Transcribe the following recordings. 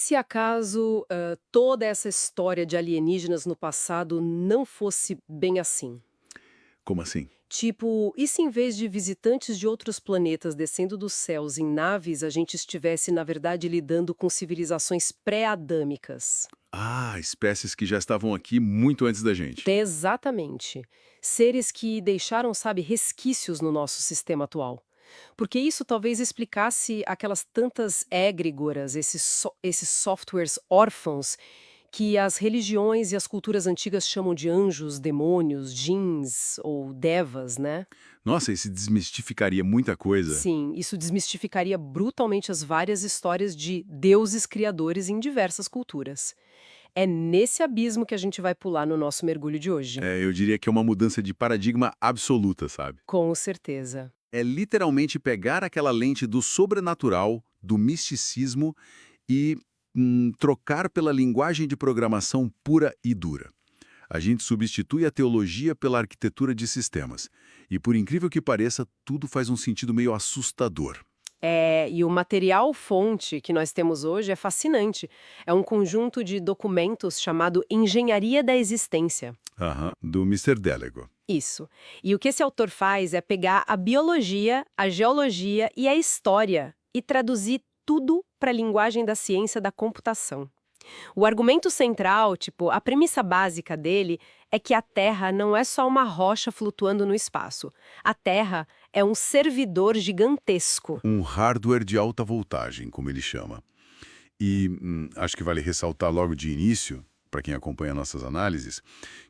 se acaso toda essa história de alienígenas no passado não fosse bem assim? Como assim? Tipo, e se em vez de visitantes de outros planetas descendo dos céus em naves, a gente estivesse, na verdade, lidando com civilizações pré-adâmicas? Ah, espécies que já estavam aqui muito antes da gente. Exatamente. Seres que deixaram, sabe, resquícios no nosso sistema atual. Porque isso talvez explicasse aquelas tantas egrégoras, esses softwares órfãos que as religiões e as culturas antigas chamam de anjos, demônios, djinns ou devas, né? Nossa, isso desmistificaria muita coisa. Sim, isso desmistificaria brutalmente as várias histórias de deuses criadores em diversas culturas. É nesse abismo que a gente vai pular no nosso mergulho de hoje. Eu diria que é uma mudança de paradigma absoluta, sabe? Com certeza. É literalmente pegar aquela lente do sobrenatural, do misticismo e trocar pela linguagem de programação pura e dura. A gente substitui a teologia pela arquitetura de sistemas. E por incrível que pareça, tudo faz um sentido meio assustador. E o material fonte que nós temos hoje é fascinante. É um conjunto de documentos chamado Engenharia da Existência. Aham, do Mister Délego. Isso. E o que esse autor faz é pegar a biologia, a geologia e a história e traduzir tudo para a linguagem da ciência da computação. O argumento central, tipo, a premissa básica dele é que a Terra não é só uma rocha flutuando no espaço. A Terra é um servidor gigantesco. Um hardware de alta voltagem, como ele chama. E acho que vale ressaltar logo de início, para quem acompanha nossas análises,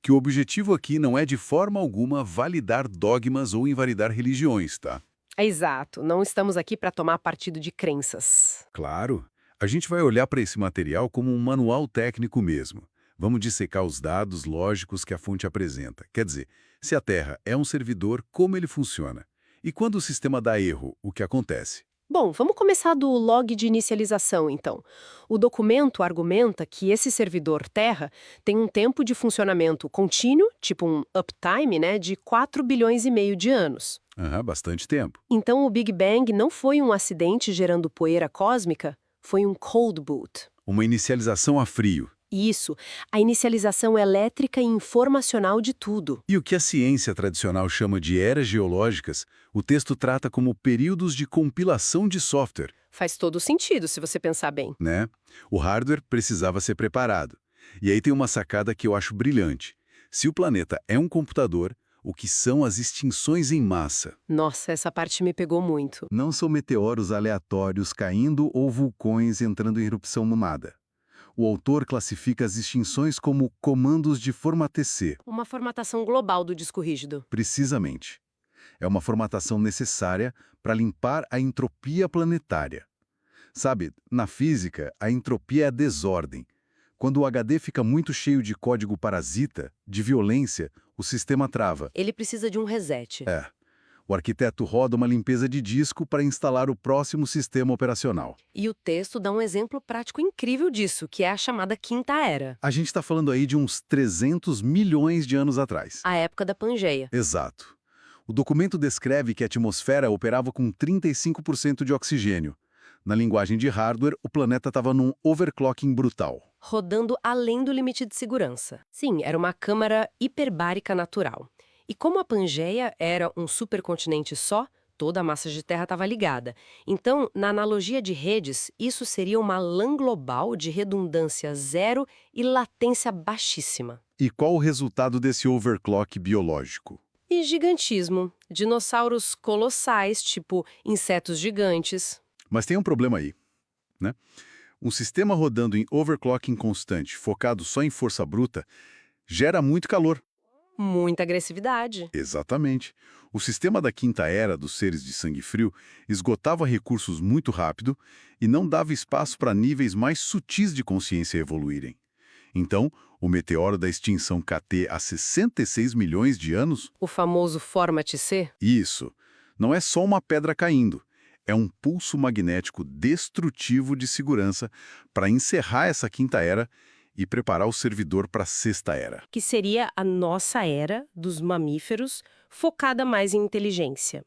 que o objetivo aqui não é de forma alguma validar dogmas ou invalidar religiões, tá? É exato, não estamos aqui para tomar partido de crenças. Claro, a gente vai olhar para esse material como um manual técnico mesmo. Vamos dissecar os dados lógicos que a fonte apresenta. Quer dizer, se a Terra é um servidor, como ele funciona? E quando o sistema dá erro, o que acontece? Bom, vamos começar do log de inicialização, então. O documento argumenta que esse servidor Terra tem um tempo de funcionamento contínuo, tipo um uptime, né, de 4 bilhões e meio de anos. Aham, bastante tempo. Então o Big Bang não foi um acidente gerando poeira cósmica, foi um cold boot. Uma inicialização a frio. Isso, a inicialização elétrica e informacional de tudo. E o que a ciência tradicional chama de eras geológicas, o texto trata como períodos de compilação de software, Faz todo sentido se você pensar bem. né? O hardware precisava ser preparado. E aí tem uma sacada que eu acho brilhante. Se o planeta é um computador, o que são as extinções em massa? Nossa, essa parte me pegou muito. Não são meteoros aleatórios caindo ou vulcões entrando em erupção no nada. O autor classifica as extinções como comandos de formatecer. Uma formatação global do disco rígido. Precisamente. É uma formatação necessária para limpar a entropia planetária. Sabe, na física, a entropia é a desordem. Quando o HD fica muito cheio de código parasita, de violência, o sistema trava. Ele precisa de um reset. É. O arquiteto roda uma limpeza de disco para instalar o próximo sistema operacional. E o texto dá um exemplo prático incrível disso, que é a chamada Quinta Era, A gente está falando aí de uns 300 milhões de anos atrás. a época da Pangeia. Exato. O documento descreve que a atmosfera operava com 35% de oxigênio. Na linguagem de hardware, o planeta estava num overclocking brutal. Rodando além do limite de segurança. Sim, era uma câmara hiperbárica natural. E como a Pangeia era um supercontinente só, toda a massa de terra estava ligada. Então, na analogia de redes, isso seria uma LAN global de redundância zero e latência baixíssima. E qual o resultado desse overclock biológico? E gigantismo. Dinossauros colossais, tipo insetos gigantes. Mas tem um problema aí, né? Um sistema rodando em overclocking constante, focado só em força bruta, gera muito calor. Muita agressividade. Exatamente. O sistema da Quinta Era dos seres de sangue frio esgotava recursos muito rápido e não dava espaço para níveis mais sutis de consciência evoluírem. Então, o meteoro da extinção KT há 66 milhões de anos? O famoso Format C? Isso. Não é só uma pedra caindo. É um pulso magnético destrutivo de segurança para encerrar essa Quinta Era e preparar o servidor para a Sexta Era. Que seria a nossa era dos mamíferos focada mais em inteligência.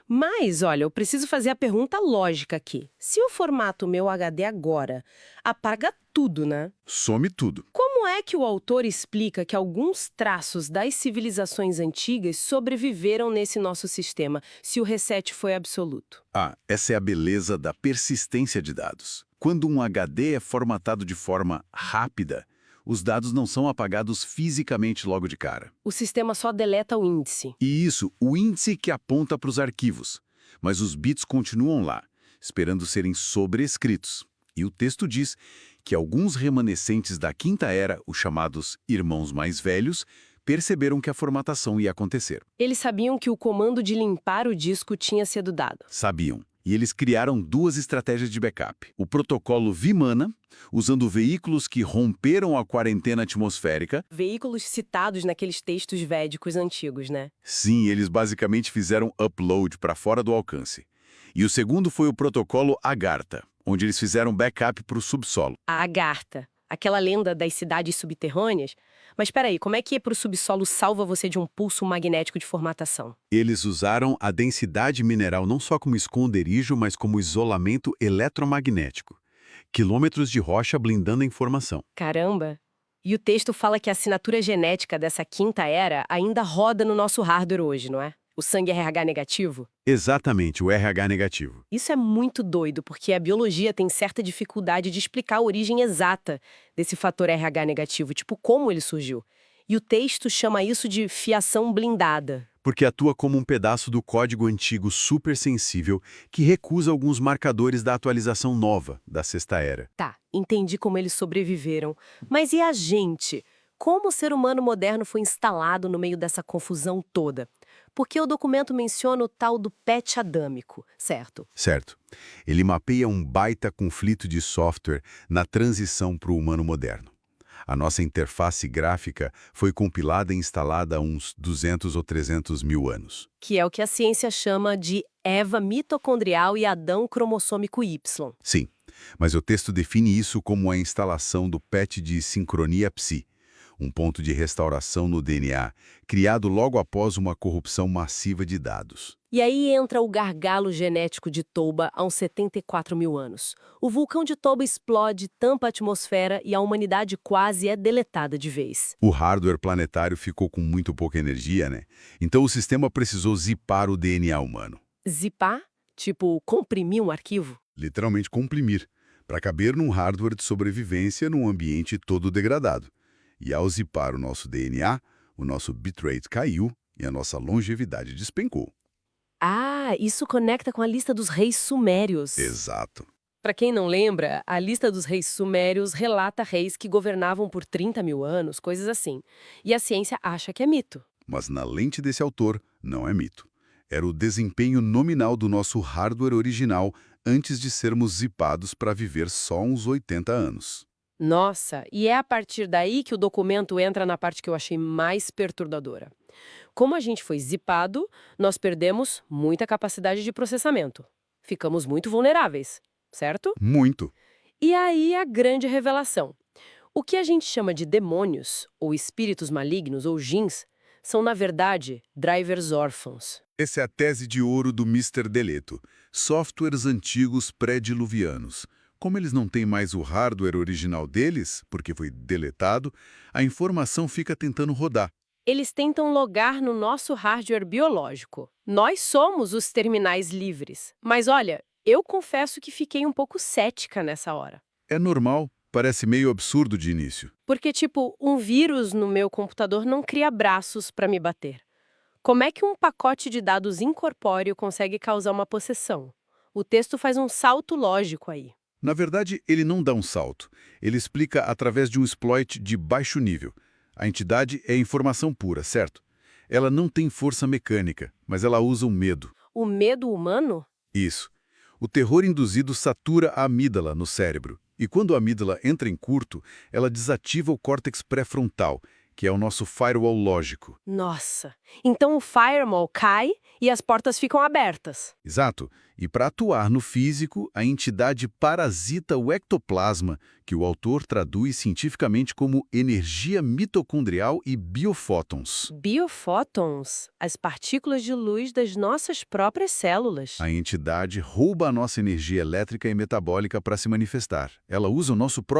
Mas, olha, eu preciso fazer a pergunta lógica aqui. Se eu formato o meu HD agora, apaga tudo, né? Some tudo. Como é que o autor explica que alguns traços das civilizações antigas sobreviveram nesse nosso sistema, se o reset foi absoluto? Ah, essa é a beleza da persistência de dados. Quando um HD é formatado de forma rápida, os dados não são apagados fisicamente logo de cara. O sistema só deleta o índice. E isso, o índice que aponta para os arquivos. Mas os bits continuam lá, esperando serem sobrescritos. E o texto diz que alguns remanescentes da Quinta Era, os chamados irmãos mais velhos, perceberam que a formatação ia acontecer. Eles sabiam que o comando de limpar o disco tinha sido dado. Sabiam. E eles criaram duas estratégias de backup. O protocolo Vimana, usando veículos que romperam a quarentena atmosférica. Veículos citados naqueles textos védicos antigos, né? Sim, eles basicamente fizeram upload para fora do alcance. E o segundo foi o protocolo Agartha, onde eles fizeram backup para o subsolo. A Agartha, aquela lenda das cidades subterrâneas. Mas espera aí, como é que para o subsolo salva você de um pulso magnético de formatação? Eles usaram a densidade mineral não só como esconderijo, mas como isolamento eletromagnético. Quilômetros de rocha blindando a informação. Caramba! E o texto fala que a assinatura genética dessa quinta era ainda roda no nosso hardware hoje, não é? O sangue RH negativo? Exatamente, o RH negativo. Isso é muito doido, porque a biologia tem certa dificuldade de explicar a origem exata desse fator RH negativo, tipo como ele surgiu. E o texto chama isso de fiação blindada. Porque atua como um pedaço do código antigo supersensível que recusa alguns marcadores da atualização nova da Sexta Era. Tá, entendi como eles sobreviveram. Mas e a gente? Como o ser humano moderno foi instalado no meio dessa confusão toda? Porque o documento menciona o tal do patch adâmico, certo? Certo. Ele mapeia um baita conflito de software na transição para o humano moderno. A nossa interface gráfica foi compilada e instalada há uns 200 ou 300 mil anos. Que é o que a ciência chama de Eva mitocondrial e Adão cromossômico Y. Sim, mas o texto define isso como a instalação do patch de sincronia psi, um ponto de restauração no DNA, criado logo após uma corrupção massiva de dados. E aí entra o gargalo genético de Toba há uns 74 mil anos. O vulcão de Toba explode, tampa a atmosfera e a humanidade quase é deletada de vez. O hardware planetário ficou com muito pouca energia, né? Então o sistema precisou zipar o DNA humano. Zipar? Tipo, comprimir um arquivo? Literalmente comprimir, para caber num hardware de sobrevivência num ambiente todo degradado. E ao zipar o nosso DNA, o nosso bitrate caiu e a nossa longevidade despencou. Ah, isso conecta com a lista dos reis sumérios. Exato. Para quem não lembra, a lista dos reis sumérios relata reis que governavam por 30 mil anos, coisas assim. E a ciência acha que é mito. Mas na lente desse autor, não é mito. Era o desempenho nominal do nosso hardware original antes de sermos zipados para viver só uns 80 anos. Nossa, e é a partir daí que o documento entra na parte que eu achei mais perturbadora. Como a gente foi zipado, nós perdemos muita capacidade de processamento. Ficamos muito vulneráveis, certo? Muito. E aí a grande revelação. O que a gente chama de demônios, ou espíritos malignos, ou jins, são, na verdade, drivers órfãos. Essa é a tese de ouro do Mr. Deleto. Softwares antigos pré-diluvianos. Como eles não têm mais o hardware original deles, porque foi deletado, a informação fica tentando rodar. Eles tentam logar no nosso hardware biológico. Nós somos os terminais livres. Mas olha, eu confesso que fiquei um pouco cética nessa hora. É normal, parece meio absurdo de início. Porque, tipo, um vírus no meu computador não cria braços para me bater. Como é que um pacote de dados incorpóreo consegue causar uma possessão? O texto faz um salto lógico aí. Na verdade, ele não dá um salto. Ele explica através de um exploit de baixo nível. A entidade é informação pura, certo? Ela não tem força mecânica, mas ela usa o medo. O medo humano? Isso. O terror induzido satura a amígdala no cérebro. E quando a amígdala entra em curto, ela desativa o córtex pré-frontal, que é o nosso firewall lógico. Nossa, então o firewall cai e as portas ficam abertas. Exato. E para atuar no físico, a entidade parasita o ectoplasma, que o autor traduz cientificamente como energia mitocondrial e biofótons. Biofótons, as partículas de luz das nossas próprias células. A entidade rouba a nossa energia elétrica e metabólica para se manifestar. Ela usa o nosso próprio